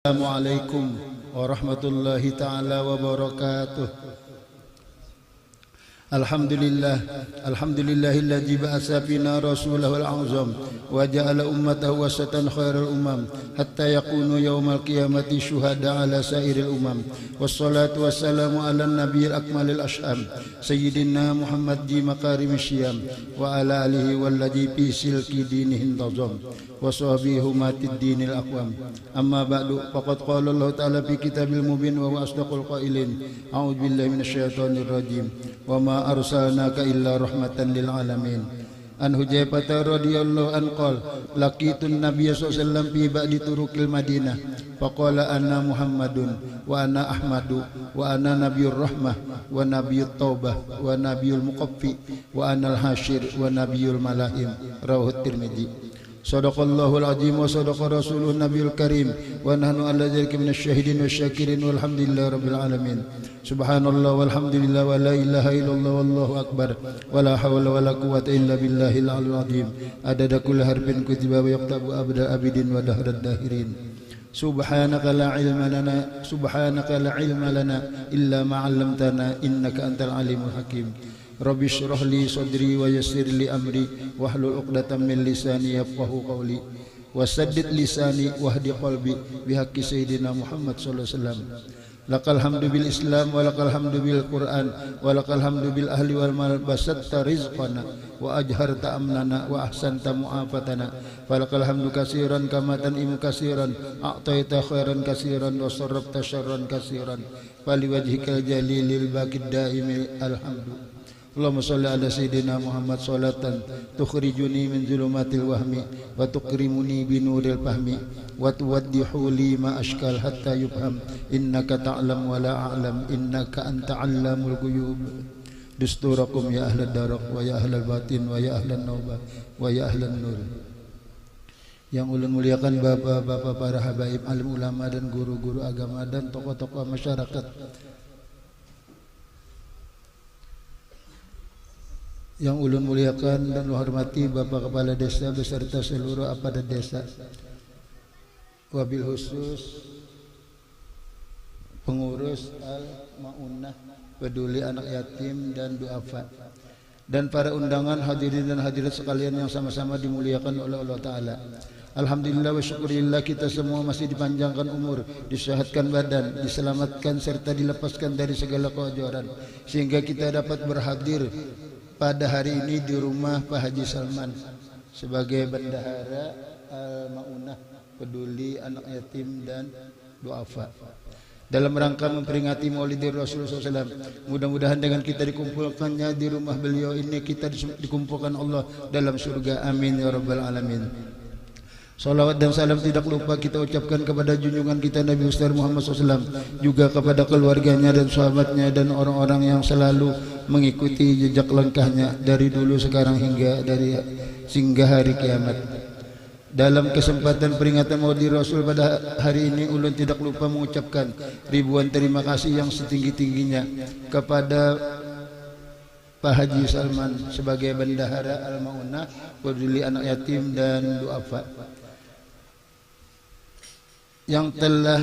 Assalamualaikum warahmatullahi ta'ala wabarakatuh. Alhamdulillahilladzi ba'atsa fina rasulahul azam wa ja'ala ummatahu wasatan khairal umam hatta yakunu yaumal qiyamati syuhada ala sairil umam. Wassalatu wassalamu ala nabiyil akmalil asham sayyidina Muhammad di makarim syam wa ala alihi walladzi fi silki dinihin tazam wa sahbihi humatid dinil aqwam. Amma ba'du, faqad qala Allah ta'ala fi kitabil mubin wa huwa asdaqul qailin. A'udzu billahi minasyaitonir rajim. Wa ma arsalnaka illa rahmatan lil alamin. An Hudzaifah radhiyallahu anhu qala laqitun nabiy sallallahu alaihi wasallam fi ba'di turuqil Madinah faqala anna Muhammadun wa ana Ahmadu wa ana nabiyur rahmah wa nabiyut taubah wa nabiyul muqaffi wa ana al-hasyir wa nabiyul malahim. Rawahu Tirmidzi. Sadaqallahul azim wa sadaqa rasulun nabiyul karim wa nahnu ala dzalika minasyahidin wasyakirin walhamdulillahi rabbil alamin. Subhanallah walhamdulillah wa la ilaha illallah wallahu akbar wa la hawla wa la quwwata illa billahil aliyyil azim. Adada kulli harfin kutiba wa yaktabu abda abidin wa dahrad dahirin. Subhanaka la ilma lana illa ma 'allamtana innaka antal alimul hakim. Rabbi shrah li sadri wa yassir li amri wahlul 'uqdatam min lisani yafqahu qawli wasaddid lisani wahdi qalbi bihaqqi sayyidina Muhammad sallallahu alaihi wasallam. Lakal hamdu bil Islam wa lakal hamdu bil Quran wa lakal hamdu bil ahli wal mal basatta rizqana wa ajharta amnana wa ahsanta mu'afatana falakal hamdu katsiran kama tan'imu katsiran a'taita khairan katsiran wa sarrafta syarran katsiran fali wajhikal jalilil baqid daimi alhamdu. Allahumma sholli ala sayyidina Muhammad sholatan tukhrijuni min zulumatil wahmi wa tukrimuni binuril fahmi wa tuwaddihu li ma ashkal hatta yufham innaka ta'lam wa la a'lam innaka anta 'allamul ghuyub. Dusturakum ya ahlad darak wa ya ahlal batin wa ya ahlan naubah wa ya ahlan nur. Yang ulun muliakan bapak-bapak para habaib alim ulama dan guru-guru agama dan tokoh-tokoh masyarakat, yang ulun muliakan dan hormati Bapak Kepala Desa beserta seluruh aparatur desa, wabil khusus pengurus Al-Maunah peduli anak yatim dan duafa, dan para undangan hadirin dan hadirat sekalian yang sama-sama dimuliakan oleh Allah Ta'ala. Alhamdulillah wa syukurillah, kita semua masih dipanjangkan umur, disehatkan badan, diselamatkan serta dilepaskan dari segala keojoran, sehingga kita dapat berhadir pada hari ini di rumah Pak Haji Salman sebagai bendahara Al-Maunah peduli anak yatim dan duafa dalam rangka memperingati Maulidir Rasulullah SAW. Mudah-mudahan dengan kita dikumpulkannya di rumah beliau ini, kita dikumpulkan Allah dalam surga. Amin ya rabbal alamin. Salawat dan salam tidak lupa kita ucapkan kepada junjungan kita Nabi besar Muhammad SAW, juga kepada keluarganya dan sahabatnya dan orang-orang yang selalu mengikuti jejak langkahnya dari dulu sekarang hingga hari kiamat. Dalam kesempatan peringatan Maulid Rasul pada hari ini, ulun tidak lupa mengucapkan ribuan terima kasih yang setinggi-tingginya kepada Pak Haji Salman sebagai bendahara Al-Maunah peduli anak yatim dan duafa yang telah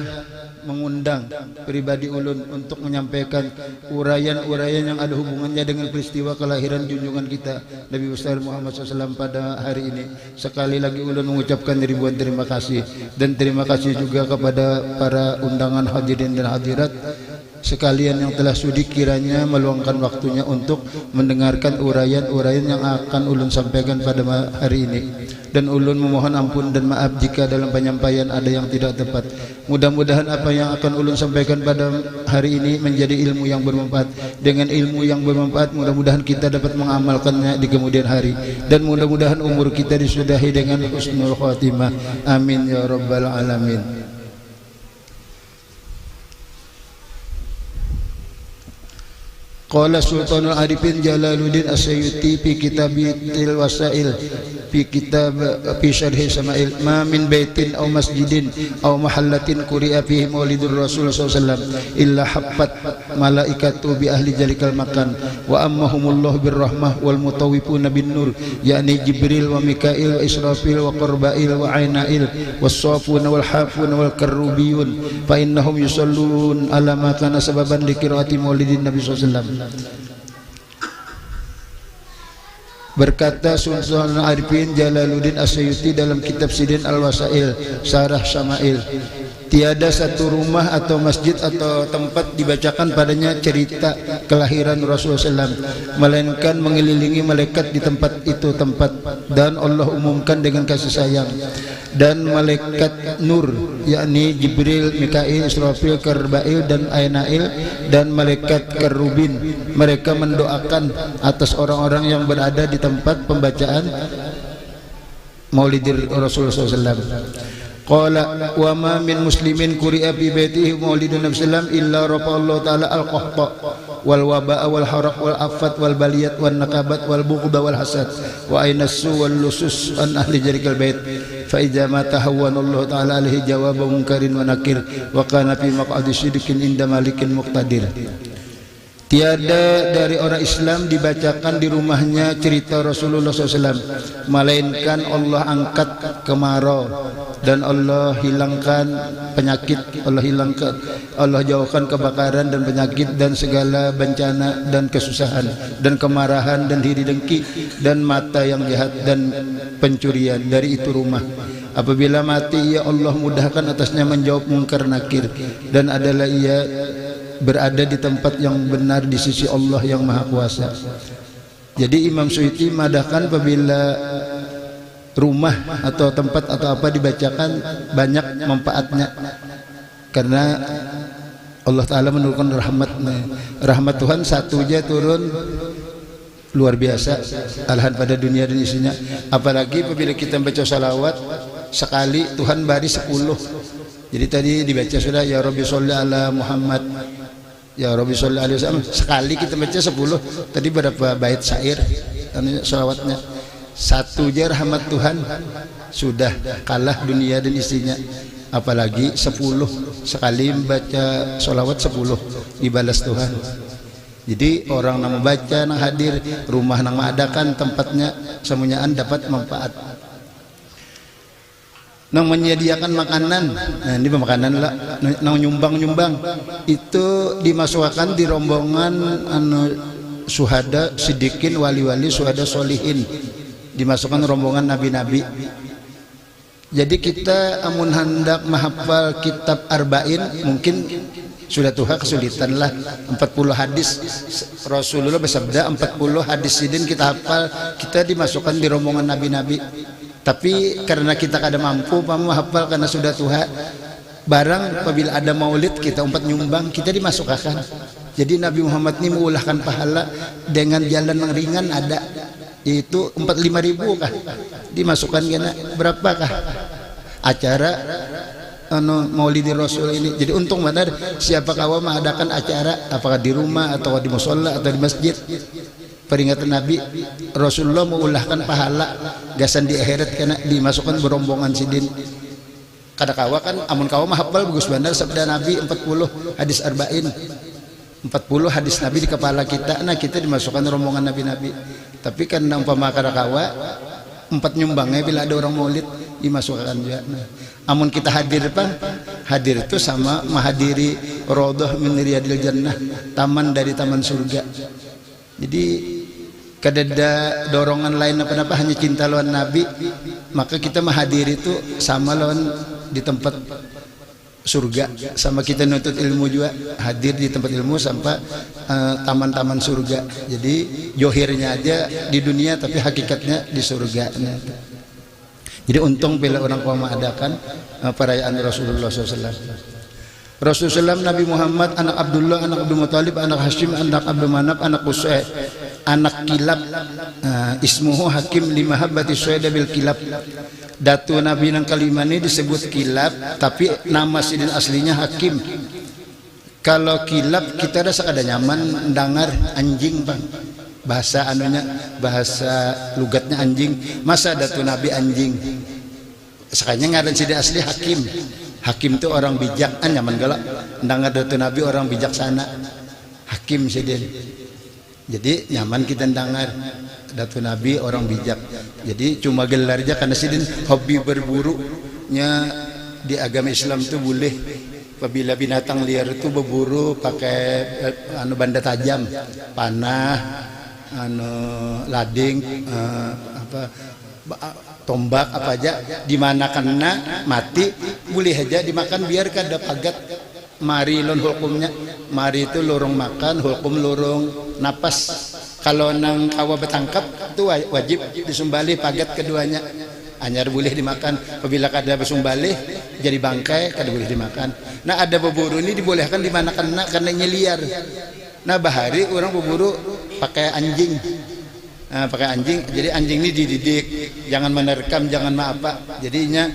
mengundang pribadi ulun untuk menyampaikan uraian-uraian yang ada hubungannya dengan peristiwa kelahiran junjungan kita Nabi besar Muhammad SAW pada hari ini. Sekali lagi ulun mengucapkan ribuan terima kasih, dan terima kasih juga kepada para undangan hadirin dan hadirat sekalian yang telah sudi kiranya meluangkan waktunya untuk mendengarkan uraian-uraian yang akan ulun sampaikan pada hari ini. Dan ulun memohon ampun dan maaf jika dalam penyampaian ada yang tidak tepat. Mudah-mudahan apa yang akan ulun sampaikan pada hari ini menjadi ilmu yang bermanfaat. Dengan ilmu yang bermanfaat, mudah-mudahan kita dapat mengamalkannya di kemudian hari, dan mudah-mudahan umur kita disudahi dengan husnul khatimah. Amin ya rabbal alamin. Qala Sultanul Arifin Jalaluddin As-Suyuti fi Kitabil Wasail fi kitab fi syarh Sama'il ma min baitin aw masjidin aw mahallatin quri'a fihi maulidur Rasul sallallahu alaihi wasallam illa haffat malaikatu bi ahli jalikal makan wa ammahumullah birrahmah wal mutawwifuna bin nur yakni Jibril wa Mikail wa Israfil wa Qarbail wa Ainail was safuna wal hafuna wal karubiyun fa innahum yusallun ala ma kana sababan li qiraati maulidin Nabi sallallahu alaihi wasallam. Berkata Sultan Arifin Jalaluddin As-Suyuti dalam kitab Sidin Al-Wasail Syarah Sama'il, tiada satu rumah atau masjid atau tempat dibacakan padanya cerita kelahiran Rasulullah SAW, melainkan mengelilingi malaikat di tempat itu tempat, dan Allah umumkan dengan kasih sayang. Dan malaikat nur yakni Jibril, Mikail, Israfil, Qarbail dan Ainail dan malaikat Kerubin, mereka mendoakan atas orang-orang yang berada di tempat pembacaan Maulidir Rasulullah SAW. Qala wa ma min muslimin quri'a bi baitihi maulidun Nabi sallam illa rafa'allahu ta'ala al-qahta wal waba'a wal haraq wal afat wal baliyat wal nakabat wal bughda wal hasad wa ainasu wal lusus an ahli jarikal bait fa idza ma tahawwanallahu ta'ala alaihi jawaba munkarin wa nakir wa kana fi maq'adi sidqin inda malikin muqtadir. Tiada dari orang Islam dibacakan di rumahnya cerita Rasulullah SAW, melainkan Allah angkat kemarau dan Allah hilangkan penyakit, Allah jauhkan kebakaran dan penyakit dan segala bencana dan kesusahan dan kemarahan dan diri dengki dan mata yang jahat dan pencurian dari itu rumah. Apabila mati, ya Allah mudahkan atasnya menjawab mungkar nakir, dan adalah ia berada di tempat yang benar di sisi Allah yang Maha Kuasa. Jadi Imam Suyuti madahkan apabila rumah atau tempat atau apa dibacakan banyak manfaatnya, karena Allah Ta'ala menurunkan rahmat Tuhan satu aja turun luar biasa alhan pada dunia dan isinya. Apalagi apabila kita baca salawat sekali Tuhan bari 10. Jadi tadi dibaca sudah ya Rabbi sholli ala Muhammad, ya Rabbi sholli alaihi wasallam, sekali kita baca 10. Tadi berapa bait syair salawatnya? Satu aja rahmat Tuhan sudah kalah dunia dan isinya, apalagi 10 sekali baca salawat 10 dibalas Tuhan. Jadi orang yang membaca, yang hadir, rumah yang mengadakan tempatnya semuanyaan dapat manfaat. Nang menyediakan makanan, nah ini makanan lah, nang nyumbang itu dimasukkan di rombongan suhada sidikin, wali-wali, suhada solihin, dimasukkan rombongan nabi-nabi. Jadi kita amun hendak menghafal kitab Arba'in mungkin sudah Tuhan kesulitan lah. 40 hadis Rasulullah bersabda, 40 hadis sidin kita hafal, kita dimasukkan di rombongan nabi-nabi. Tapi karena kita kada mampu menghafal karena sudah Tuhan, barang apabila ada maulid kita umpat nyumbang, kita dimasukkan. Jadi Nabi Muhammad ini mengulahkan pahala dengan jalan yang ringan ada, itu 45.000 kah dimasukkan, kena berapakah acara Maulidi Rasul ini. Jadi untung benar siapa kawan mengadakan acara, apakah di rumah atau di musola atau di masjid, peringatan Nabi Rasulullah mengulahkan pahala gasan di akhirat karena dimasukkan berombongan sidin. Kada kawa kan amun kawa mahafal bagus benar sabda Nabi 40 hadis arba'in, 40 hadis Nabi di kepala kita, nah kita dimasukkan rombongan nabi-nabi. Tapi karena umpama kada kawa 4 nyumbangnya bila ada orang maulid dimasukkan juga. Nah, amun kita hadir hadir itu sama menghadiri Raudhah min Riyadil Jannah, taman dari taman surga. Jadi kadada dorongan lain apa-apa, hanya cinta lawan Nabi, maka kita menghadiri itu sama lawan di tempat surga, sama kita nuntut ilmu juga hadir di tempat ilmu sampai taman-taman surga. Jadi johirnya aja di dunia tapi hakikatnya di surga. Jadi untung bila orang kaum mengadakan perayaan Rasulullah SAW. Rasulullah Nabi Muhammad, anak Abdullah, anak Abdul Muttalib, anak Hashim, anak Abdul Manaf, anak Qusay, anak Kilab, ismuhu Hakim limahabbati Suhaida bil Kilab. Datu Nabi yang kelima ini disebut Kilab, tapi nama sidin aslinya Hakim. Kalau kilap kita rasa kada nyaman dengar anjing bang, bahasa anunya, bahasa lugatnya anjing. Masa datu nabi anjing? Sekalinya ngaran sidi asli Hakim. Hakim itu orang bijak, nyaman galak dengar datu nabi orang bijaksana. Hakim sidin. Jadi nyaman kita dengar datu nabi orang bijak. Jadi cuma gelar aja karena sidin hobi berburunya di agama Islam itu boleh. Apabila binatang liar itu berburu pakai benda tajam, panah, lading, tombak apa aja, dimana kena mati boleh aja dimakan biar kada pagat. Mari lon hukumnya, mari itu lorong makan, hukum lorong napas. Kalau nang kawa betangkap itu wajib disumbali pagat keduanya. Anyar boleh dimakan. Apabila kada besumbalih jadi bangkai kada boleh dimakan. Nah ada berburu ini dibolehkan di mana karena liar. Nah bahari orang berburu pakai anjing. Nah, pakai anjing. Jadi anjing ini dididik, jangan menerkam, jangan apa. Jadinya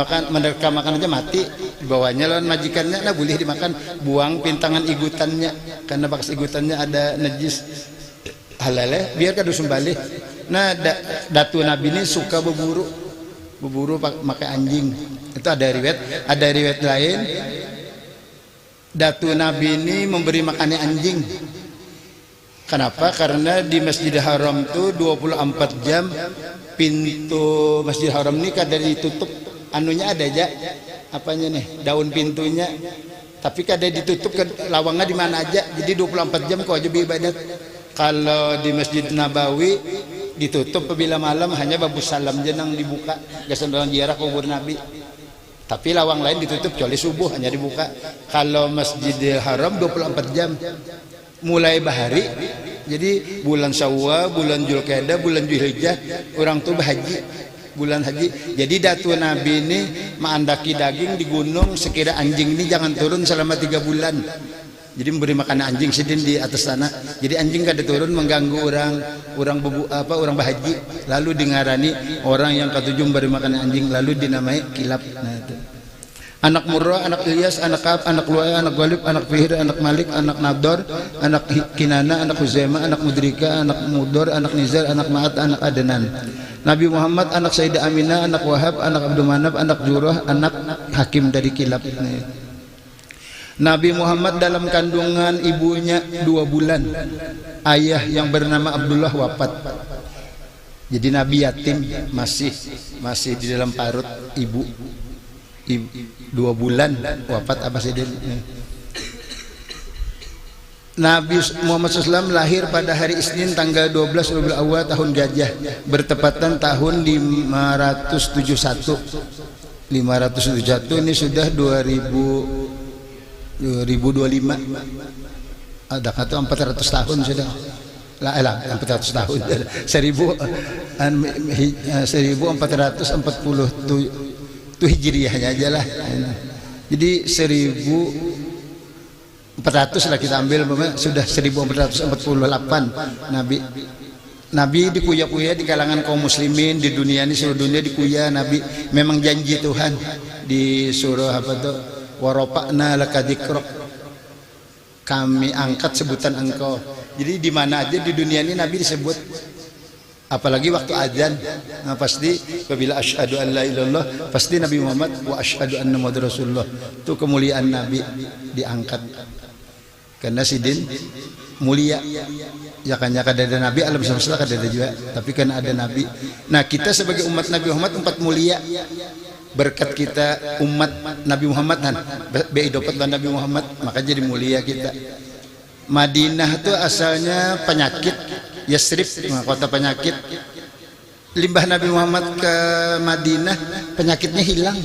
kan menerkam makan aja mati. Bawahnya lawan majikannya, nah boleh dimakan. Buang pintangan igutannya karena bekas igutannya ada najis. Halal biar kada sumbalih. Nah datu nabi ini suka berburu pakai anjing. Itu ada riwayat lain datu nabi ini memberi makannya anjing. Kenapa? Karena di Masjidil Haram itu 24 jam pintu Masjidil Haram ini kada ditutup, anunya ada aja apanya nih, daun pintunya, tapi kada ditutup, lawangnya di mana aja. Jadi 24 jam kau aja beribadat. Kalau di Masjid Nabawi ditutup apabila malam, hanya babu salam jenang dibuka, gasan dalam ziarah kubur Nabi. Tapi lawang lain ditutup kecuali subuh hanya dibuka. Kalau Masjidil Haram 24 jam mulai bahari. Jadi bulan Syawal, bulan Zulqa'dah, bulan Dzulhijjah orang tuh berhaji, bulan haji. Jadi datu Nabi ini mengandaki daging di gunung, sekira anjing ini jangan turun selama 3 bulan. Jadi memberi makan anjing sidin di atas sana. Jadi anjing kada turun mengganggu orang bahaji. Lalu dengarani orang yang ketujuh memberi makan anjing, lalu dinamai kilap. Nah, itu. Anak Murrah, anak Ilyas, anak Ka'ab, anak Lu'ay, anak Ghalib, anak Fihr, anak Malik, anak Nador, anak Kinana, anak Huzaimah, anak Mudrika, anak Mudor, anak Nizar, anak Ma'at, anak Adnan. Nabi Muhammad, anak Sayyidah Aminah, anak Wahab, anak Abdul Manaf, anak Jurah, anak Hakim dari kilap. Nabi Muhammad dalam kandungan ibunya 2 bulan. Ayah yang bernama Abdullah wafat. Jadi Nabi yatim, masih di dalam parut ibu. 2 bulan wafat apa sih dia? Nabi Muhammad SAW lahir pada hari Isnin tanggal 12 Rabiul Awal tahun Gajah, bertepatan tahun 571. 571 ini sudah 2025. Ada kata 400 tahun sudah. Lah 400 tahun. 1440 itu hijriahnya aja lah. Jadi 1400 lah kita ambil, sudah 1448 Nabi dikuya-kuya di kalangan kaum muslimin di dunia ini, seluruh dunia dikuya Nabi. Memang janji Tuhan di surah apa tuh, warofa'na laka dzikrok, kami angkat sebutan engkau. Jadi di mana aja di dunia ini Nabi disebut, apalagi waktu azan. Nah, pasti apabila asyhadu an la ilaha illallah, pasti Nabi Muhammad wa asyhadu anna Muhammadar Rasulullah. Itu kemuliaan Nabi diangkat. Karena sidin mulia. Ya kan ya kada ada Nabi, alam semesta kada ada juga, tapi kan ada Nabi. Nah, kita sebagai umat Nabi Muhammad umat mulia. Berkat kita umat Nabi Muhammad kan, beidofat Nabi Muhammad, maka jadi mulia kita. Madinah itu asalnya penyakit, Yasrib kota penyakit. Limbah Nabi Muhammad ke Madinah, penyakitnya hilang.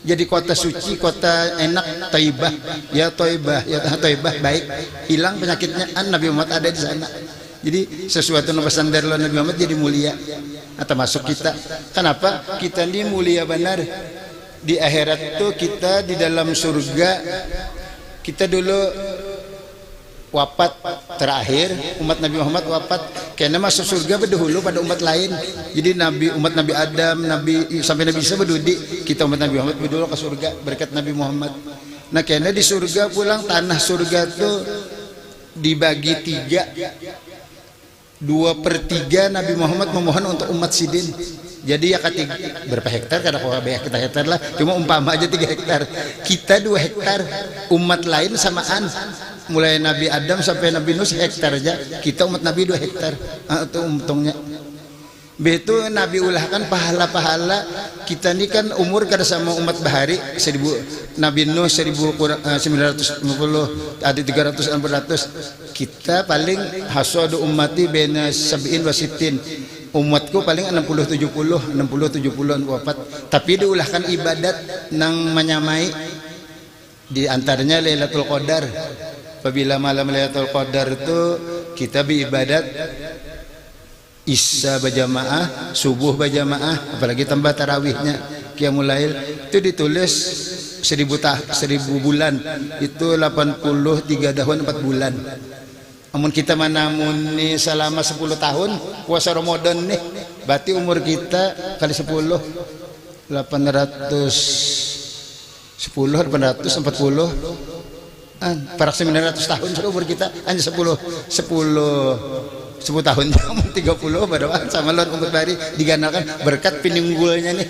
Jadi kota suci, kota enak, Thaibah. Ya Thaibah, baik. Hilang penyakitnya, Nabi Muhammad ada di sana. Jadi sesuatu yang standar Nabi Muhammad jadi mulia. Atau masuk kita. Kenapa? Kita ini mulia benar. Di akhirat tuh kita di dalam surga. Kita dulu wafat terakhir, umat Nabi Muhammad wafat, karena masuk surga berdahulu pada umat lain. Jadi umat Nabi Adam, sampai Nabi Isa berdudi, kita umat Nabi Muhammad berdulu ke surga berkat Nabi Muhammad. Nah karena di surga pulang, tanah surga tuh dibagi 3, 2/3 Nabi Muhammad memohon untuk umat sidin. Jadi ya ketiga berapa hektar, kada kau banyak kita hektar lah, cuma umpama aja 3 hektar, kita 2 hektar, umat lain samaan, mulai Nabi Adam sampai Nabi Nuh hektar aja, kita umat Nabi 2 hektar. Itu untungnya. Betu Nabi ulahkan pahala-pahala kita ini kan umur kada sama umat bahari 1000, Nabi Nuh 1950, ada 300 kita paling hasadu ummati bena sab'in wasitin, umatku paling 60 70 wafat, tapi diulahkan ibadat nang menyamai di antaranya Lailatul Qadar. Apabila malam Lailatul Qadar itu kita beribadat Isya berjamaah, subuh berjamaah, apalagi tambah tarawihnya Qiyamul Lail, itu ditulis 1000 bulan, itu 83 tahun 4 bulan. Namun kita manamun nih selama 10 tahun puasa Ramadan nih, berarti umur kita kali 10 840 parak 900 tahun sudah umur kita, hanya 10 tahun 30 pada sama lawan umat bari diganalkan berkat pinunggulnya nih.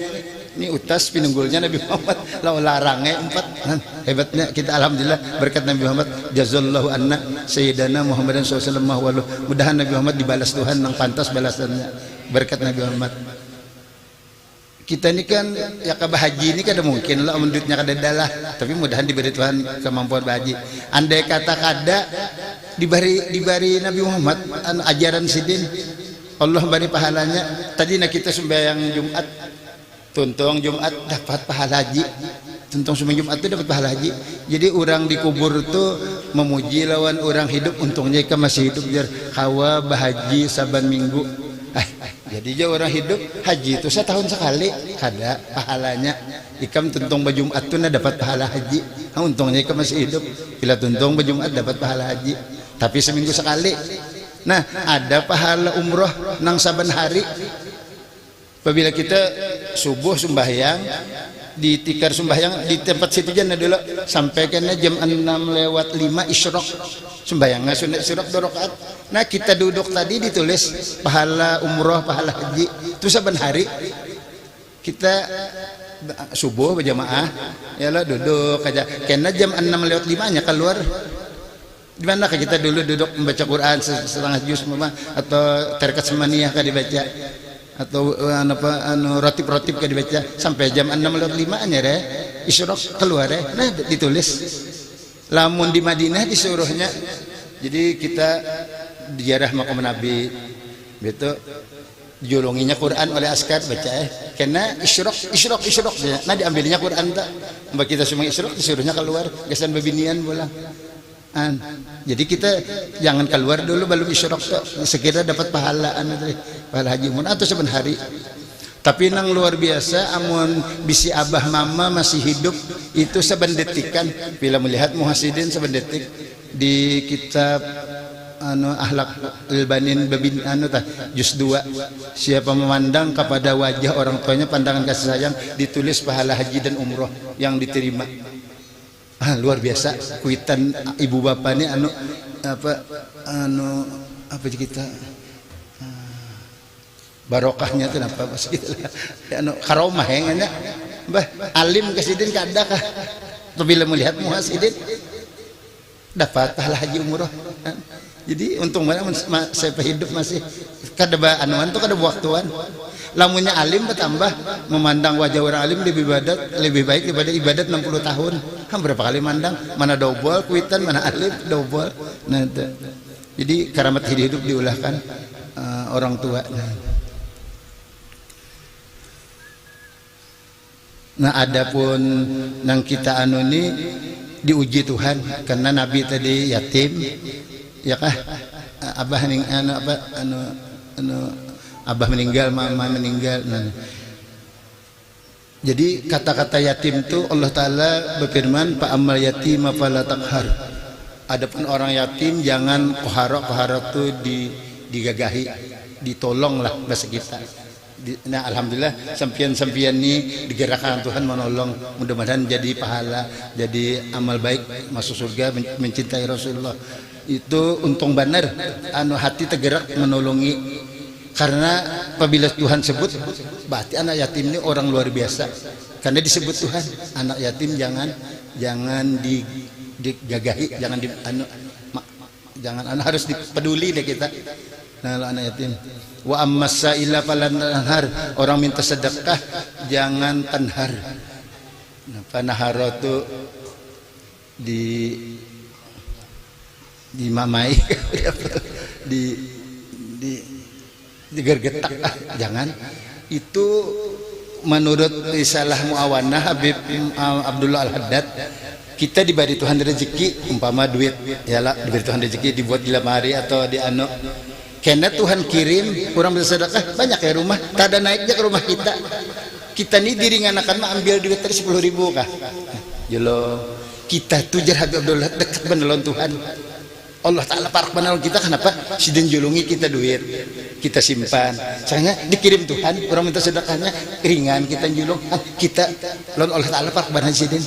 Ini utas pinunggulnya Nabi Muhammad, larangnya 4. Hebatnya kita alhamdulillah berkat Nabi Muhammad, jazallahu anna sayyidana Muhammadan sallallahu alaihi wasallam. Mudahan Nabi Muhammad dibalas Tuhan yang pantas balasannya berkat Nabi Muhammad. Kita ini kan ya ke haji ini kada mungkin lah duitnya kada dalah, tapi mudahan diberi Tuhan kemampuan berhaji. Andai kata kada diberi Nabi Muhammad ajaran sidin, Allah beri pahalanya. Tadi nak kita sembahyang Jumat, tuntung Jumat dapat pahala haji, tuntung sembahyang Jumat itu dapat pahala haji. Jadi orang dikubur itu memuji lawan orang hidup, untungnya ikan masih hidup biar hawa bahaji saban minggu. Jadi orang hidup haji itu setahun sekali, kada pahalanya. Ikam tuntung Jumat itu dapat pahala haji. Untungnya ikam masih hidup, bila tuntung Jumat dapat pahala haji. Tapi seminggu sekali. Nah, ada pahala umroh nang saban hari. Apabila kita subuh sembahyang di tikar sembahyang di tempat situ aja dulu sampai kena jam 6:05 isyraq sembahyangnya sunat isyraq 2 rakaat. Nah, kita duduk tadi ditulis pahala umroh, pahala haji. Itu saban hari kita subuh berjamaah ya lah duduk aja. Kena jam 6:05 nya keluar. Di mana kita dulu duduk membaca Quran setengah juz atau terkat semaniyah kan dibaca, atau rotib-rotib kan dibaca sampai jam 6:05 nya deh isyraq keluar deh. Nah, ditulis lamun di Madinah disuruhnya. Jadi kita dijarah makam Nabi begitu dijolonginya Quran oleh askar baca karena isyraq nah diambilnya Quran tak mbak kita semua isyraq disuruhnya keluar gesan bebinian bola. Jadi kita jangan keluar dulu belum isyraq sekira dapat pahala pahala haji mun atau saban hari. Tapi nang luar biasa amun bisi abah mama masih hidup itu saban detik kan, bila melihat muhasidin saban detik di kitab Akhlak Al-Banin babin juz 2, siapa memandang kepada wajah orang tuanya pandangan kasih sayang ditulis pahala haji dan umroh yang diterima. Luar biasa kuitan ibu bapak ini apa kita barokahnya itu apa pas gitu karomah ya bah alim kesidin kada kah bila melihat muhasidin dapat pahala haji umroh. Jadi untung mana saya hidup masih kada anuan tuh kada waktuan. Lamunnya alim bertambah memandang wajah orang alim lebih baik daripada ibadat 60 tahun. Berapa kali mandang, mana double kuitan, mana alim double. Nah, jadi karamat hidup diulahkan orang tua. Nah, adapun nang kita ini diuji Tuhan karena Nabi tadi yatim, ya kah? Abah abah meninggal, mama meninggal. Nah, jadi kata-kata yatim itu Allah Ta'ala berfirman, Pak amal yatim fala taqhar. Adapun orang yatim jangan kohara itu digagahi, ditolonglah bahasa kita. Nah alhamdulillah sampian-sampian ini digerakkan Tuhan menolong, mudah-mudahan jadi pahala, jadi amal baik, masuk surga, mencintai Rasulullah. Itu untung benar anu hati tergerak menolongi, karena apabila Tuhan sebut berarti anak yatim ini orang luar biasa, karena disebut Tuhan anak yatim jangan digagahi, jangan harus dipeduli deh kita. Nah anak yatim. Wa ammas sa'ila falan tanhar, orang minta sedekah jangan tanhar. Nah, panahar itu di mamai digergetak, jangan. Itu menurut risalah Muawanah Habib Abdullah Al-Haddad, kita diberi Tuhan rezeki umpama duit ya lah, diberi Tuhan rezeki dibuat di lemari atau di anu, karena Tuhan kirim kurang bersedekah banyak ya rumah, tak ada naiknya ke rumah kita nih diringanakan mah ambil duit tadi 10.000 kah jelo, kita tuh jar Habib Abdullah dekat menolong Tuhan Allah Ta'ala parak menolong kita. Kenapa? Sidin julungi kita duit kita simpan, soalnya dikirim Tuhan orang minta sedekahnya ringan, kita julung kita lawan Allah Ta'ala parak benar sidin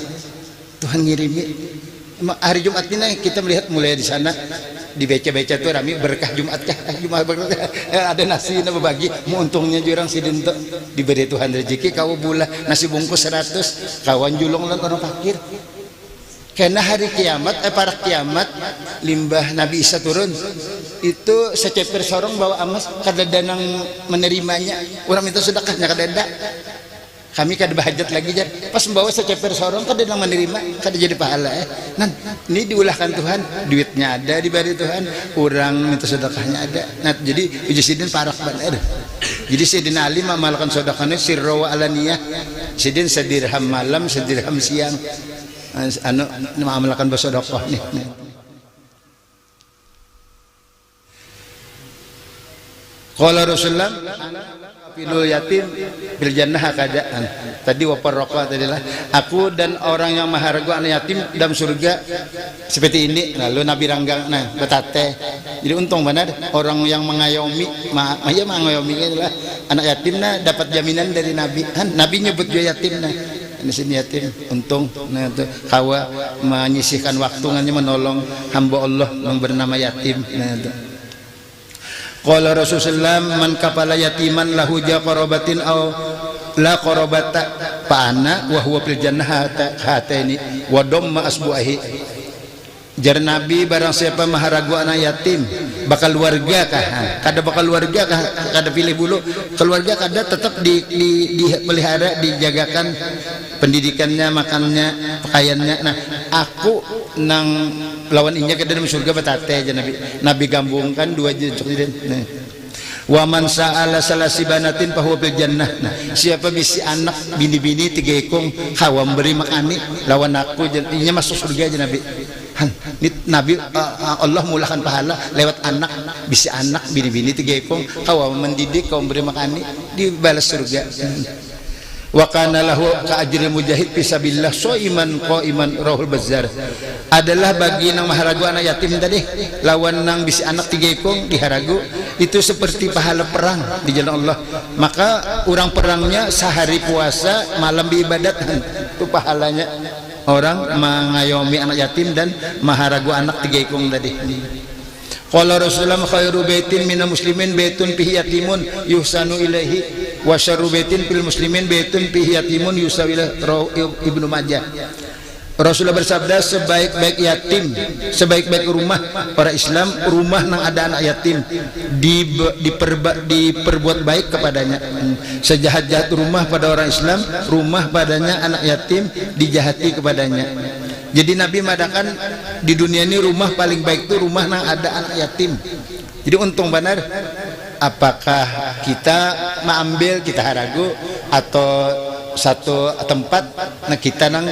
Tuhan ngirimi. Hari Jumat ini kita melihat mulai di sana dibaca-baca tuh rami berkah Jumat berkah, ada nasi na berbagi, mau untungnya jurang sidin tuh diberi Tuhan rezeki kau bulah nasi bungkus 100 kawan julung lan orang fakir. Karena hari kiamat para kiamat limbah Nabi Isa turun itu seceper sorong bawa amas kada danang menerimanya, orang minta sedekahnya kada ada, kami kada bahajat lagi jar pas membawa seceper sorong kada danang menerima, kada jadi pahala Nan ini diulahkan Tuhan, duitnya ada diberi Tuhan, orang minta sedekahnya ada. Nah jadi uji sidin parak bener. Jadi Sidin Ali mengamalkan sedekahnya sirra wa alaniyah, sidin sedirham malam sedirham siang anu mengamalkan bersedekah nih. Qala Rasulullah pilul yatim bil jannah keadaan tadi waparroqa tadilah aku dan orang yang maharga anak yatim dalam surga seperti ini. Lalu Nabi Ranggang nah betate, jadi untung benar orang yang mengayomi mengayomi adalah anak yatim nah dapat jaminan dari Nabi. Nabi nyebut juga yatim nah di sini yatim, untung nah itu kawa menyisihkan waktu menolong hamba Allah yang bernama yatim. Nah itu qala Rasulullah man kafala yatiman lahu jaqarabatin aw la qarabata fa ana wa huwa fil jannah hataini wa damma asbuahi. Jar Nabi barang siapa maharagu anak yatim bakal warga kah? Kada bakal warga kah? Kada pilih bulu keluarga, kada tetap dipelihara dijagakan pendidikannya, makannya, pakaiannya. Nah aku nang lawan inya kada dalam surga betate aja Nabi gambungkan dua jencok nah. Wa man sa'ala salasibanatin fa huwa fil jannah. Nah, siapa bisi anak bini-bini 3 ekong kawam beri makani lawan aku inya masuk surga aja Nabi. Nabi Allah mulakan pahala lewat anak, bisi anak bini-bini 3 ekong kawam mendidik kaum beri makani dibalas surga. Wa kana lahu ka ajril mujahid fisabilillah shaiman qaiman rahul bazzar. Adalah bagi nang maharagu anak yatim tadi lawan nang bisi anak 3 ekong diharagu itu seperti pahala perang di jalan Allah. Maka orang perangnya sehari puasa malam beribadat itu pahalanya orang mengayomi anak yatim dan maharagu anak 3 ekong tadi. Qala Rasulullah khairu baitin minal muslimin baitun fihi yatimun yuhsanu ilaihi wa syarru baitin fil muslimin baitun fihi yatimun yusawilah Ibnu Majah. Rasulullah bersabda sebaik-baik yatim, sebaik-baik rumah para Islam rumah nang ada anak yatim diperbuat baik kepadanya. Sejahat-jahat rumah pada orang Islam rumah padanya anak yatim dijahati kepadanya. Jadi Nabi mengatakan di dunia ini rumah paling baik itu rumah nang ada anak yatim. Jadi untung benar. Apakah kita mengambil kita haragu atau satu tempat nah kita nang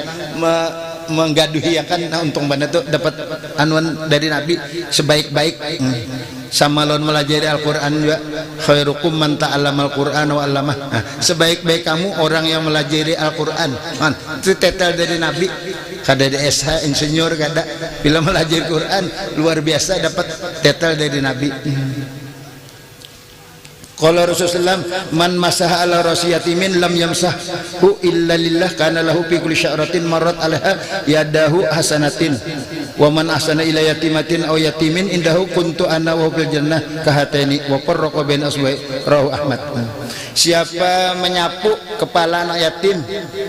menggaduhi yang kan nah untung benar tuh dapat anuan dari Nabi sebaik-baik sama lawan melajari Al-Quran juga khairukum man ta'allamal Qur'an wa 'allamah. Nah, sebaik-baik kamu orang yang melajari Al-Quran. Itu tetel dari Nabi. Kada di SH insinyur kada bila melajari Quran luar biasa dapat tetel dari Nabi. Qala Rasulullah man masaha ala rasi yatimin lam yamsahu illa lillah kana lahu fi kulli sya'ratin marrat alaiha yadahu hasanatin wa man ahsana ila yatimatin aw yatimin indahu kuntu ana wa fil jannah kahataini wa farraqa bain aswa'i rawahu Ahmad. Siapa menyapu kepala anak yatim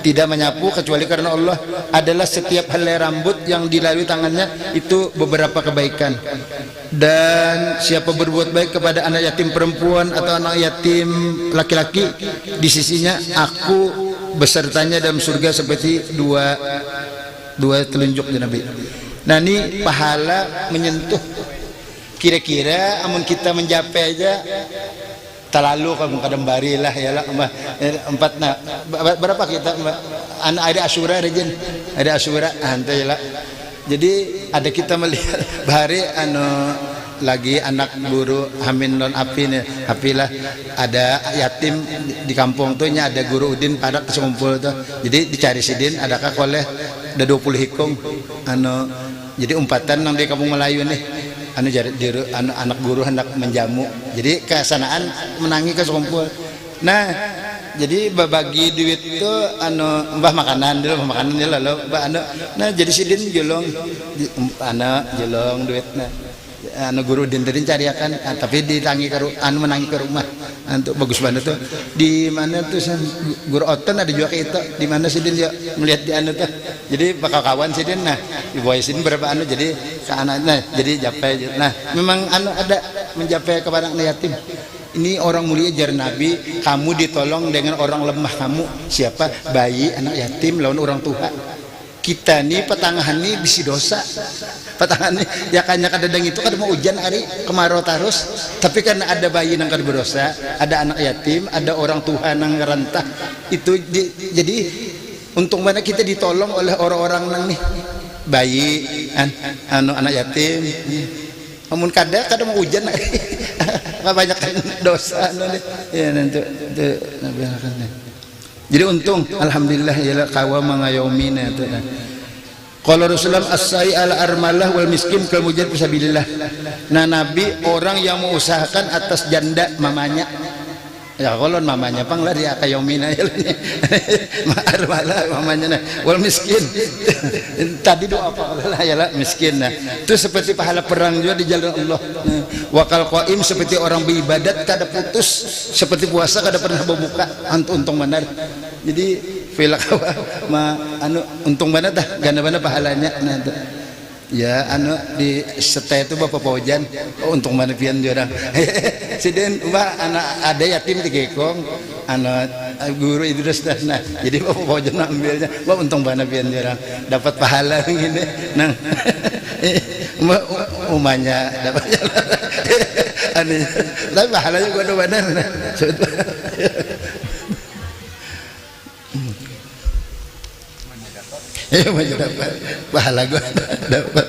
tidak menyapu kecuali karena Allah adalah setiap helai rambut yang dilalui tangannya itu beberapa kebaikan. Dan siapa berbuat baik kepada anak yatim perempuan atau anak yatim laki-laki di sisinya aku besertanya dalam surga seperti dua telunjuk di Nabi. Nah ini pahala menyentuh, kira-kira amun kita mencapai aja terlalu kamu kadang bari lah ya lah empat. Nah berapa kita anak ada Asyura ada Asyura hantai lah. Jadi ada kita melihat bahari lagi anak guru hamin non api nih apilah ada yatim di kampung tuh nya ada guru udin pada kesumpul tuh. Jadi dicari sidin adakah koleh ada 20 hikung jadi umpatan nang di kampung Melayu nih jadi anak guru hendak menjamu. Jadi kesanaan menangi kesumpul. Nah jadi bagi duit itu mbah makanan dulu lalu mbah nah jadi sidin jelong jelong duit guru din tadi cariakan tapi ditangi ke menangi ke rumah untuk bagus banget tuh di mana tuh guru oton ada juga kita di mana sidin ya melihat di tuh jadi bakal kawan sidin nah dibawa sidin berapa jadi ke anaknya jadi japai nah memang ada menjapai kepada anak yatim. Ini orang mulia jar Nabi, kamu ditolong dengan orang lemah kamu. Siapa? Bayi, anak yatim, lawan orang tua. Kita nih petangahan nih bisi dosa. Petangahan nih ya kanya kadang itu kan mau hujan hari kemarau terus. Tapi karena ada bayi yang kada berdosa, ada anak yatim, ada orang tua yang ngerantah. Itu jadi untung mana kita ditolong oleh orang-orang nang nih bayi, anak yatim. Amun kada mau hujan banyak dosa ya nanti jadi untung alhamdulillah ya kawa mangayaumina itu. Kalau Rasulullah as-sa'i ala armalah wal miskin kal mujahid fisabilillah. Nah Nabi orang yang mengusahakan atas janda mamanya ya kolon mamanya panglah dia kayaumina ya armalah mamanya nah wal miskin tadi doa apa lah ya lah miskin nah itu seperti pahala perang juga di jalan Allah. Wakal qaim seperti orang beribadat kada putus seperti puasa kada pernah berbuka untung benar. Jadi filakawa untung benar dah gana-gana pahalanya nah ya di setai itu bapak paujan untung mana pian jorang siden mbak anak ada yatim di kekong anak guru Idrus nah jadi bapak paujan ambilnya mbak untung mana pian jorang dapat pahala gini nang umanya dapatnya tapi pahalanya gua ada benar nah maju dapat pahala gua dapat.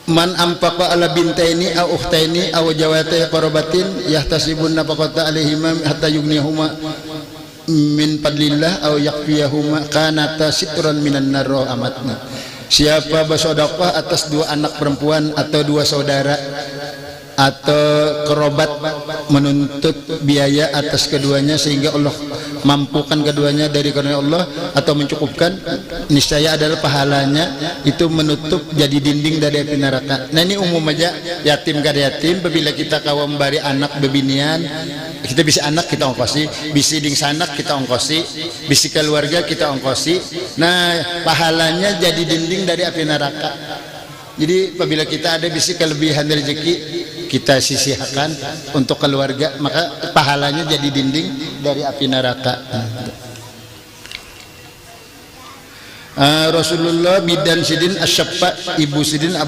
Man ampaqa ala bintaini aw ukhtaini aw jawati qarabatin yahtasibun nafaqata alaihima hatta yughniyahuma min fadlillah aw yakfiyahuma kanata sitran minan nar amatna. Siapa bersedekah atas dua anak perempuan atau dua saudara atau kerabat menuntut biaya atas keduanya sehingga Allah mampukan keduanya dari karunia Allah atau mencukupkan niscaya adalah pahalanya itu menutup jadi dinding dari api neraka. Nah ini umum aja yatim kada yatim apabila kita kawam bari anak bebinian kita bisa anak kita ongkosi bisi ding sanak kita ongkosi bisi keluarga kita ongkosi nah pahalanya jadi dinding dari api neraka. Jadi apabila kita ada bisi kelebihan rezeki kita sisihkan untuk keluarga maka pahalanya jadi dinding dari api neraka. Rasulullah bidan sidin asyaffa ibu sidin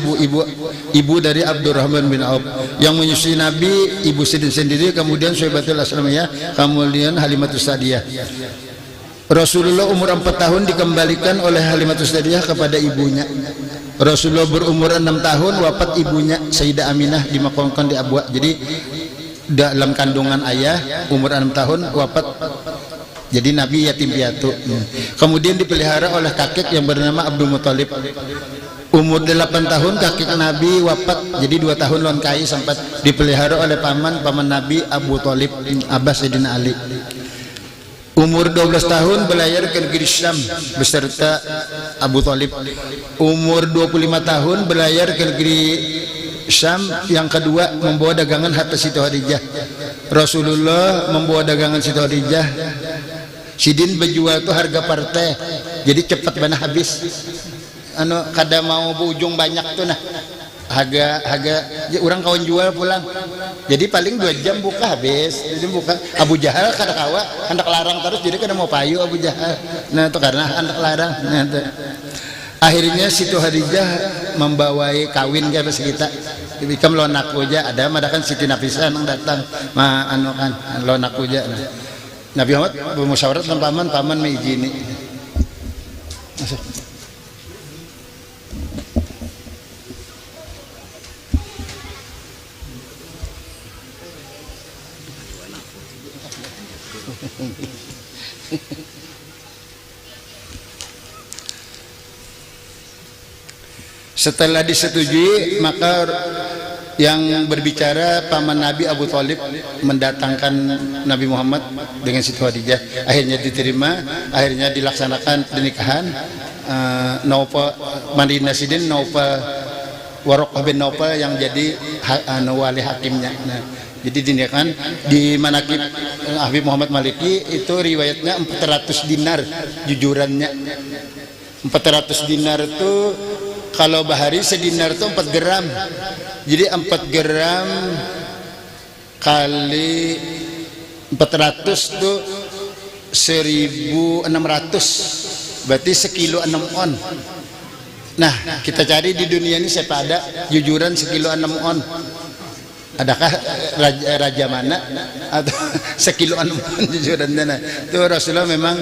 ibu dari Abdurrahman bin Auf yang menyusui Nabi ibu sidin sendiri kemudian Syaibatul Aslamiyah kemudian Halimatus Sadiyah. Rasulullah umur 4 tahun dikembalikan oleh Halimatus Sadiyah kepada ibunya. Rasulullah berumur 6 tahun wafat ibunya Sayyidah Aminah dimakamkan di Abwa. Jadi dalam kandungan ayah umur 6 tahun wafat. Jadi Nabi yatim piatu. Kemudian dipelihara oleh kakek yang bernama Abdul Muthalib. Umur 8 tahun kaki Nabi wafat, jadi 2 tahun lon kai sempat dipelihara oleh paman Nabi Abu Thalib Abbas Sayyidina Ali. Umur 12 tahun belayar ke negeri Syam beserta Abu Thalib. Umur 25 tahun belayar ke negeri Syam yang kedua membawa dagangan hatta Siti Khadijah. Rasulullah membawa dagangan Siti Khadijah. Sidin berjual tuh harga partai, jadi cepat bana habis. Kada mau berujung banyak tuh nah. Harga orang kawan jual pulang. Jadi paling 2 jam buka habis. Jadi buka. Abu Jahal kada kawa, hendak larang terus, jadi kada mau payu Abu Jahal. Nah itu karena hendak larang. Nah, itu. Akhirnya Siti Khadijah membawai kawin ke kita. Bikam lonak aja ada madakan Siti Nafisah nang datang kan lonak aja. Nah. Nabi Muhammad bermusyawarah dengan paman mengizini. Masuk. Setelah disetujui, maka yang berbicara paman Nabi Abu Thalib mendatangkan Nabi Muhammad dengan Siti Khadijah. Akhirnya diterima, akhirnya dilaksanakan pernikahan. Naufal Madinah Sidin, Naufal Waraqah bin Naufal yang jadi wali hakimnya. Nah, jadi dinikahkan di manakib Habib Muhammad Maliki itu riwayatnya 400 dinar jujurannya. 400 dinar itu kalau bahari sedinar itu 4 gram. Jadi 4 gram kali 400 itu 1.600, berarti sekilo 6 on. Nah kita cari di dunia ini siapa ada jujuran sekilo 6 on. Adakah raja mana atau sekilo 6 on jujuran dana? Itu Rasulullah memang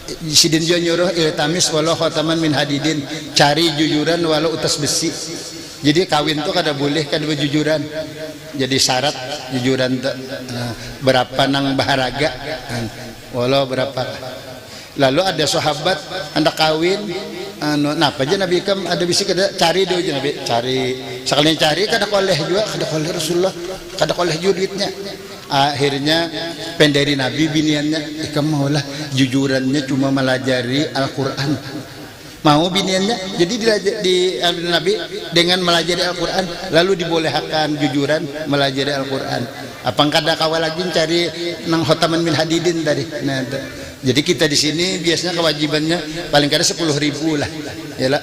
Sidin jo nyuruh iltamis walau khataman min hadidin, cari jujuran walau utas besi. Jadi kawin tuh kada boleh kada berjujuran. Jadi syarat jujuran tuh berapa nang baharaga walau berapa. Lalu ada sahabat hendak kawin napa aja Nabi kam ada bisi kada cari dulu aja Nabi cari sekalian cari kada koleh juga kada koleh Rasulullah kada koleh juga duitnya. Akhirnya pendari Nabi biniannya ikam maulah jujurannya cuma melajari Al-Quran, mau biniannya jadi di Nabi dengan melajari Al-Quran lalu dibolehkan jujuran melajari Al-Quran. Apa kada kawal lagi cari nang khotaman min hadidin tadi. Nah, jadi kita di sini biasanya kewajibannya paling kada 10.000 lah, yalah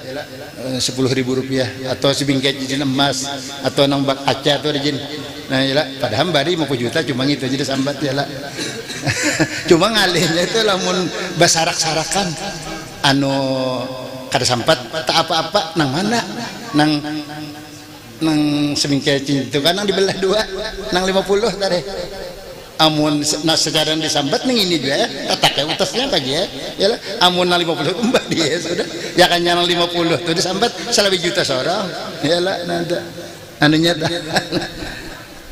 10.000 rupiah atau sebingkai cincin emas atau nang bak kaca atau rejin. Nah yalah padahal bari mau juta cuma itu aja sambat yalah. Cuma ngalihnya itu lamun basarak-sarakan kada sampat tak apa-apa nang mana nang sebingkai cincin itu kan nang dibelah 2 nang 50 tadi. Amun secara disambat nang ini juga ya tatak ya utasnya pagi ya amun nang 50 mbak dia sudah ya kan nang 50 tuh disambat 1 juta seorang yalah nanda anunya.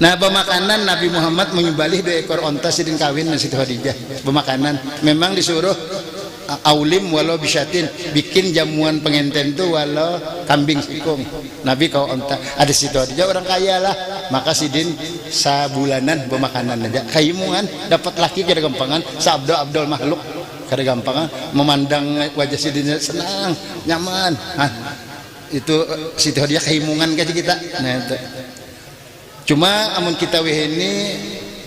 Nah pemakanan Nabi Muhammad menyembelih 2 ekor onta sidin kawin dengan Siti Khadijah. Pemakanan memang disuruh aulim walau bisyatin, bikin jamuan pengenten tuh walau kambing sikung. Nabi kau onta ada Siti Khadijah orang kaya lah, maka sidin sabulanan pemakanan aja kaimungan dapat laki kada gampangan sabdo-abdol makhluk kada gampangan memandang wajah sidinnya senang nyaman. Itu Siti Khadijah kaimungan kayak kita. Nah itu. Cuma amun kita weh ini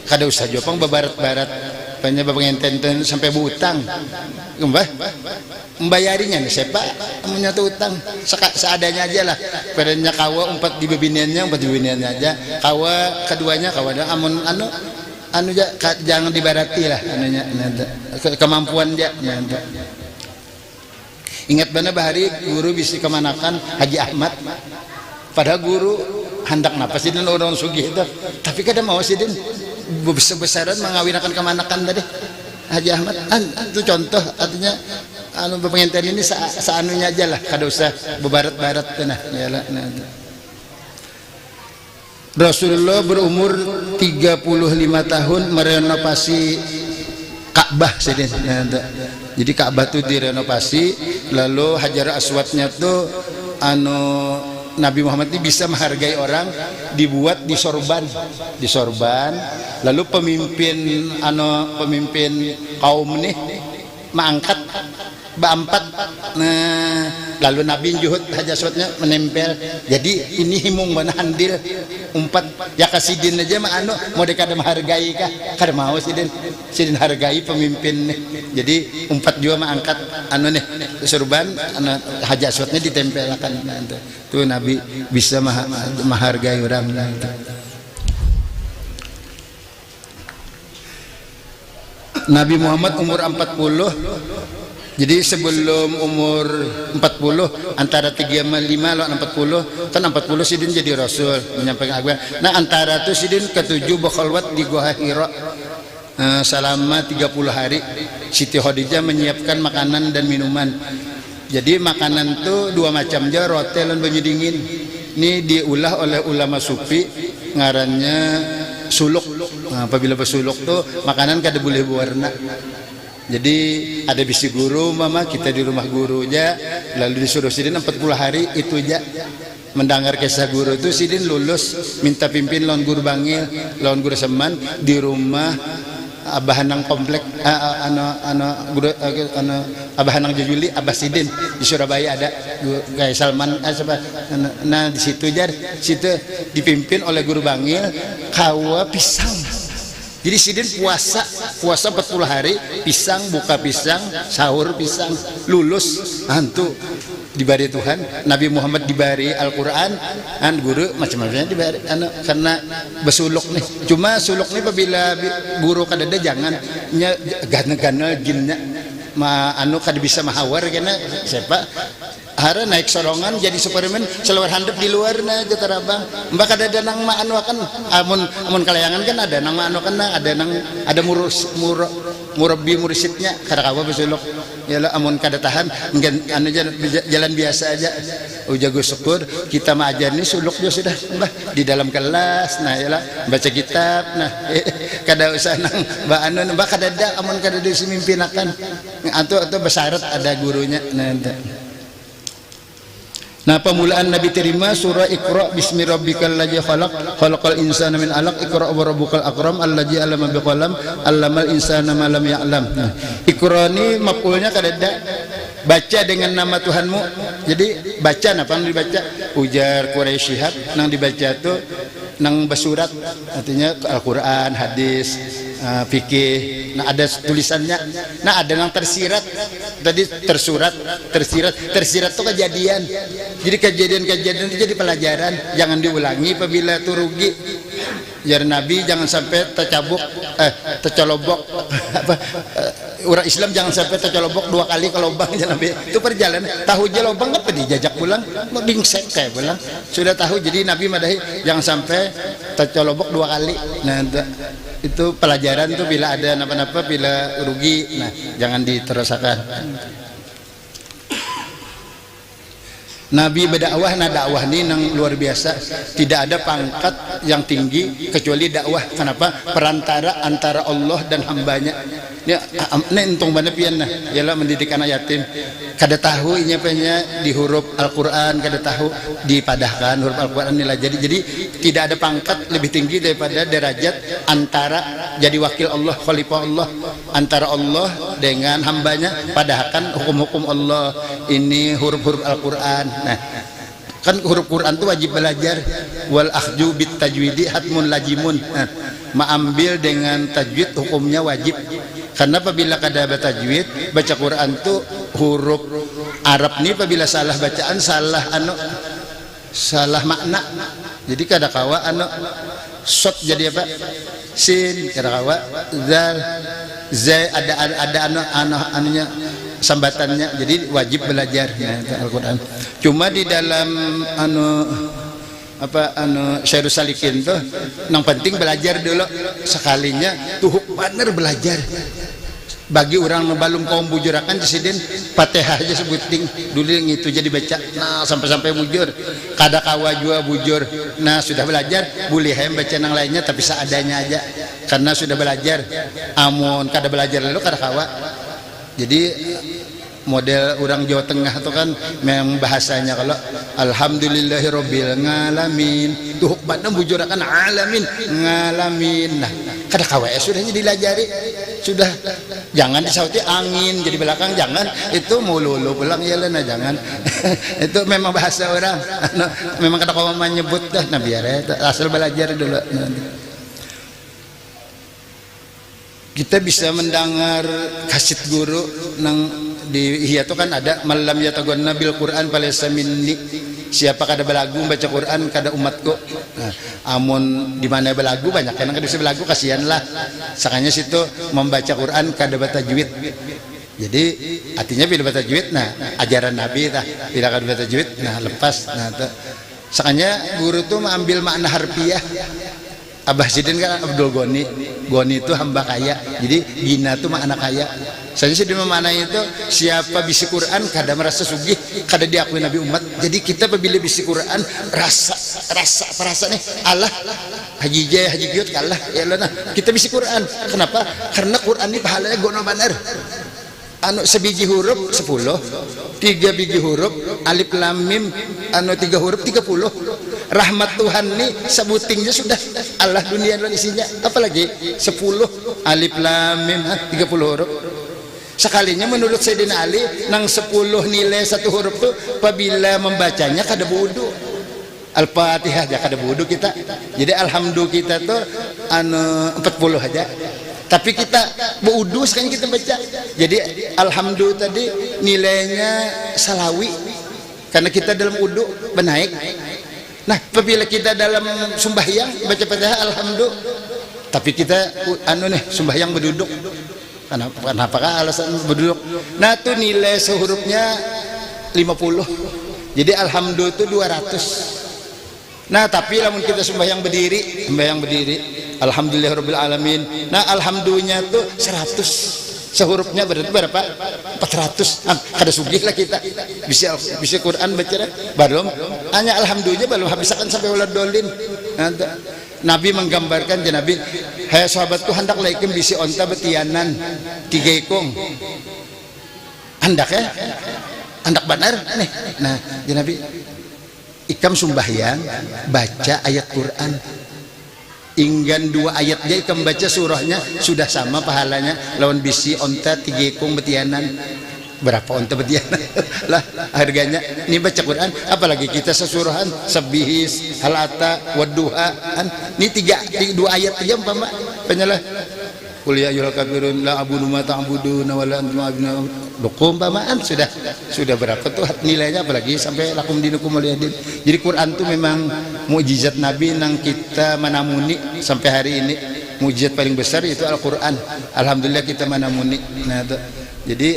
kada usah jopang babarat-barat banyak pengenten sampai berutang membayarinya nih siapa amunnya tuh utang seadanya aja lah padanya kawa umpat di bebiniannya aja kawa keduanya kawa amun anu jangan dibarati lah anunya kemampuan dia ingat benar bahari guru bisa kemanakan Haji Ahmad padahal guru hendak napa sih dan orang sugih itu tapi kada mau sih besar-besaran mengawinakan kemanakan tadi Haji Ahmad itu contoh artinya pengantin ini seanunya aja lah kada usah bebarat-barat nah yalah. Rasulullah berumur 35 tahun merenovasi Ka'bah sedih. Jadi Ka'bah itu direnovasi lalu Hajar Aswadnya tuh Nabi Muhammad ini bisa menghargai orang, dibuat di sorban, lalu pemimpin kaum nih mengangkat berempat, nah lalu Nabi juhud hajaswatnya menempel, jadi ini himung mana handil umpat ya kasidin aja mah mau dekade menghargai kah kada mau sidin hargai pemimpin nih, jadi umpat juga mengangkat nih surban hajaswatnya ditempelkan tuh Nabi bisa menghargai orang Nabi Muhammad umur 40. Jadi sebelum umur 40 antara 35 lawan 40 kan 40 sidin jadi rasul menyampaikan agama. Nah antara itu sidin ketujuh berkhalwat di Gua Hira selama 30 hari. Siti Khadijah menyiapkan makanan dan minuman. Jadi makanan tuh dua macam aja, roti dan banyu dingin. Ini diulah oleh ulama sufi ngarannya suluk. Nah, apabila bersuluk tuh makanan kada boleh berwarna. Jadi ada bisi guru mama kita di rumah guru aja, lalu disuruh sidin 40 hari itu aja mendengar kisah guru itu sidin lulus minta pimpin lawan guru bangil lawan guru seman di rumah Abah Hanang komplek Abah Hanang Jujuli Abah Sidin di Surabaya ada kayak Salman nah di situ aja situ dipimpin oleh guru bangil kawa pisang. Jadi sidin puasa 40 hari, pisang buka pisang, sahur pisang, lulus hantu dibari Tuhan. Nabi Muhammad dibari Al-Qur'an, guru macam-macamnya dibari karena besuluk nih. Cuma suluk nih apabila guru kadada jangan gana-gana jinnya kada bisa mahawar kena siapa hara naik sorongan jadi Superman seluar handap di luar na jata rabang mbak ada nang kan amun kalayangan kan ada nang kan ada murabbi murisidnya kada kawa besuluk yalah amun kada tahan jalan biasa aja jago syukur kita maajar nih suluk jo sudah mbah di dalam kelas nah yalah baca kitab nah kada usah nang mbak kada ada amun kada ada semimpinakan atau bersyarat ada gurunya Nah pemulaan Nabi terima surah Iqra bismi rabbikal ladzi khalaq khalaqal insana min 'alaq Iqra wa rabbukal akram alladzi 'allama biqalam 'allamal insana ma lam ya'lam. Nah, Iqra ini maf'ulnya kadada baca dengan nama Tuhanmu. Jadi baca napa nang dibaca ujar Quraisy Syihab nang dibaca tuh nang bersurat artinya Al-Qur'an, hadis, fikih. Nah ada tulisannya. Nah ada yang tersirat. Tadi tersirat tuh kejadian. Jadi kejadian-kejadian itu jadi pelajaran. Jangan diulangi apabila itu rugi. Jar Nabi jangan sampai tercolobok orang Islam jangan sampai tercolobok 2 kali ke lubang Nabi. Itu perjalanan. Tahu aja lubang apa dijajak pulang, mau dingsek kayak pulang. Sudah tahu jadi Nabi madahi jangan sampai tercolobok 2 kali. Nah, itu pelajaran tuh bila ada napa-napa bila rugi. Nah, jangan diterusakan. Nabi berdakwah, nah dakwah ini yang luar biasa, tidak ada pangkat yang tinggi kecuali dakwah. Kenapa? Perantara antara Allah dan hambanya. Ya, untung mana pian nah, ialah mendidik anak yatim. Kada tahu inya punya di huruf Al-Qur'an, kada tahu dipadahkan huruf Al-Qur'an nilai. Jadi tidak ada pangkat lebih tinggi daripada derajat antara jadi wakil Allah, khalifah Allah antara Allah dengan hambanya, padahkan hukum-hukum Allah ini huruf-huruf Al-Qur'an. Nah, kan huruf Quran itu wajib belajar. Wal akhju bit tajwidi hatmun lajimun. Nah, mengambil dengan tajwid hukumnya wajib. Karena apabila kada tajwid baca Quran itu huruf Arab ini apabila salah bacaan salah makna. Jadi kada kawa shot jadi apa? Sin kada kawa zal zai ada anunya sambatannya. Jadi wajib belajar Al-Qur'an. Cuma di dalam Syairus Salikin tuh yang penting belajar dulu sekalinya tuh bener belajar. Bagi orang ngebalung kaum bujurakan Cidin Fatihah aja sebuting dulu itu jadi baca nah sampai mujur kada kawa jua bujur. Nah sudah belajar boleh baca yang lainnya tapi seadanya aja karena sudah belajar. Amun kada belajar lalu kada kawa. Jadi model orang Jawa Tengah itu kan memang bahasanya kalau alhamdulillahirabbil ngalamin tuh hukmatna bujurakan alamin ngalamin. Nah kada KWS sudah dilajari, sudah jangan disauti angin jadi belakang, jangan itu mululu pulang ya lah, nah jangan itu memang bahasa orang memang kada kau menyebut dah, nah biar ya asal belajar dulu. Kita bisa mendengar kaset guru nang di Ihya itu kan ada malam yatagonna bil Quran falaysa minni, siapa kada belagu baca Quran kada umatku. Nah, amun di mana belagu banyak yang kada bisa belagu kasihanlah. Sakanya situ membaca Quran kada baca tajwid. Jadi artinya bila baca tajwid nah ajaran Nabi tah, bila kada baca tajwid nah lepas. Nah sakanya guru tuh mengambil makna harfiah. Abah Sidin kan Abdul Goni, Goni itu hamba kaya, jadi Gina itu makna kaya. Saya Sidin memaknai itu siapa bisi Quran kada merasa sugih, kada diakui Nabi umat. Jadi kita apabila bisi Quran rasa nih Allah Haji Jaya Haji Giot kalah ya lah, nah kita bisi Quran. Kenapa? Karena Quran ini pahalanya gono banar. Anu sebiji huruf 10, 3 biji huruf alif lam mim anu 3 huruf 30. Rahmat Tuhan nih sebutingnya sudah Allah dunia dan isinya, apalagi 10 alif lam mim 30 huruf. Sekalinya menurut Sayyidina Ali nang 10 nilai satu huruf tuh apabila membacanya kada wudu. Al-Fatihah aja kada wudu kita. Jadi alhamdulillah kita tuh anu 40 aja. Tapi kita wudu sekarang kita baca. Jadi alhamdulillah tadi nilainya salawi karena kita dalam wudu benaik. Nah, apabila kita dalam sembahyang baca Fatihah alhamdulillah. Tapi kita anu nih sembahyang berduduk. Kenapa alasan berduduk? Nah, tuh nilai sehurufnya 50. Jadi alhamdulillah itu 200. Nah, tapi lamun kita sembahyang berdiri alhamdulillahirabbil alamin. Nah, alhamdulillahnya tuh 100. Sehurufnya berapa? 400. Kada sugih lah kita. Bisa Quran baca belum? Hanya alhamdulillah belum habiskan sampai ular dolin. Nabi menggambarkan je Nabi, hai sahabatku hendaklah ikem bisi onta betianan 3 ekong. Hendak ya? Hendak benar nih. Nah, je Nabi ikam sumbahyang baca ayat Quran. Inggan 2 ayat dia ikam baca surahnya sudah sama pahalanya lawan bisi onta 3 ekong betianan. Berapa onta betianan lah harganya ini baca Quran, apalagi kita sesurahan sabihis halata waduha ini 2 ayat aja umpama penyalah qul ya ayyuhal kafirun la abudu ma ta'buduna wa la antum abidun lukum pamaan sudah berapa tuh nilainya, apalagi sampai lakum dinukum waliyadin. Jadi Quran tuh memang mukjizat Nabi nang kita manamuni sampai hari ini. Mukjizat paling besar itu Al-Quran. Alhamdulillah kita manamuni. Nah tuh. Jadi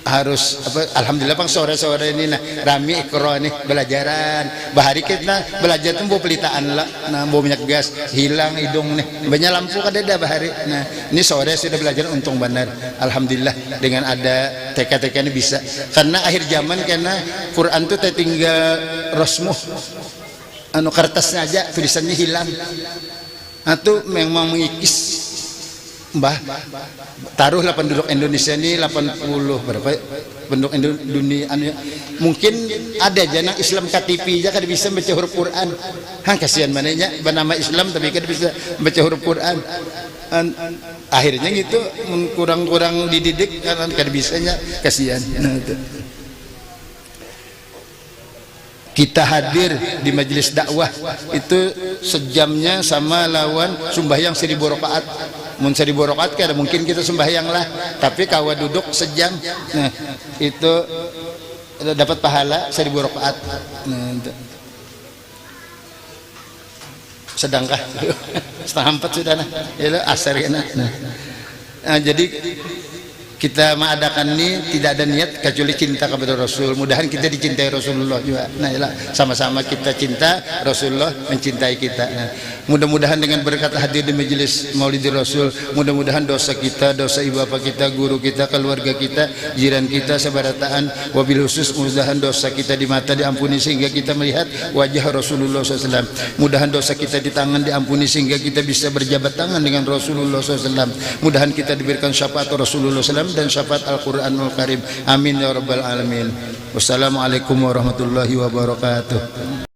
harus alhamdulillah pang sore-sore ini nah rami ikro nih belajaran bahari kita belajar tuh bawa pelitaan lah, nah bawa minyak gas hilang hidung nih banyak lampu kada ada bahari. Nah ini sore sudah belajar untung benar alhamdulillah dengan ada TK-TK ini bisa, karena akhir zaman karena Quran tuh tinggal rosmuh anu kertasnya aja tulisannya hilang. Nah tuh memang mengikis Mbah taruhlah penduduk Indonesia ini 80 berapa penduduk dunia mungkin ada janang Islam KTP aja kada bisa baca huruf Quran. Kasihan mananya bernama Islam tapi kada bisa baca huruf Quran. Akhirnya gitu kurang-kurang dididik karena kada bisanya kasihan. Kita hadir di majelis dakwah itu sejamnya sama lawan sembahyang 1000 rakaat. Mun 1000 rakaat kada mungkin kita sembahyang lah, tapi kawa duduk sejam. Nah, itu dapat pahala 1000 rakaat. Nah, sedangkah setengah 4 sudah nah. Ya asar ya nah. Nah, jadi kita mengadakan ini tidak ada niat kecuali cinta kepada Rasul. Mudahan kita dicintai Rasulullah juga. Nah, sama-sama kita cinta Rasulullah mencintai kita. Nah, mudah-mudahan dengan berkat hadir di majelis Maulidir Rasul, mudah-mudahan dosa kita, dosa ibu bapa kita, guru kita, keluarga kita, jiran kita, sebarataan, wabil khusus mudahan dosa kita di mata diampuni sehingga kita melihat wajah Rasulullah SAW. Mudahan dosa kita di tangan diampuni sehingga kita bisa berjabat tangan dengan Rasulullah SAW. Mudahan kita diberikan syafaat Rasulullah SAW dan syafaat Al-Qur'anul Karim. Amin ya rabbal alamin. Wassalamualaikum warahmatullahi wabarakatuh.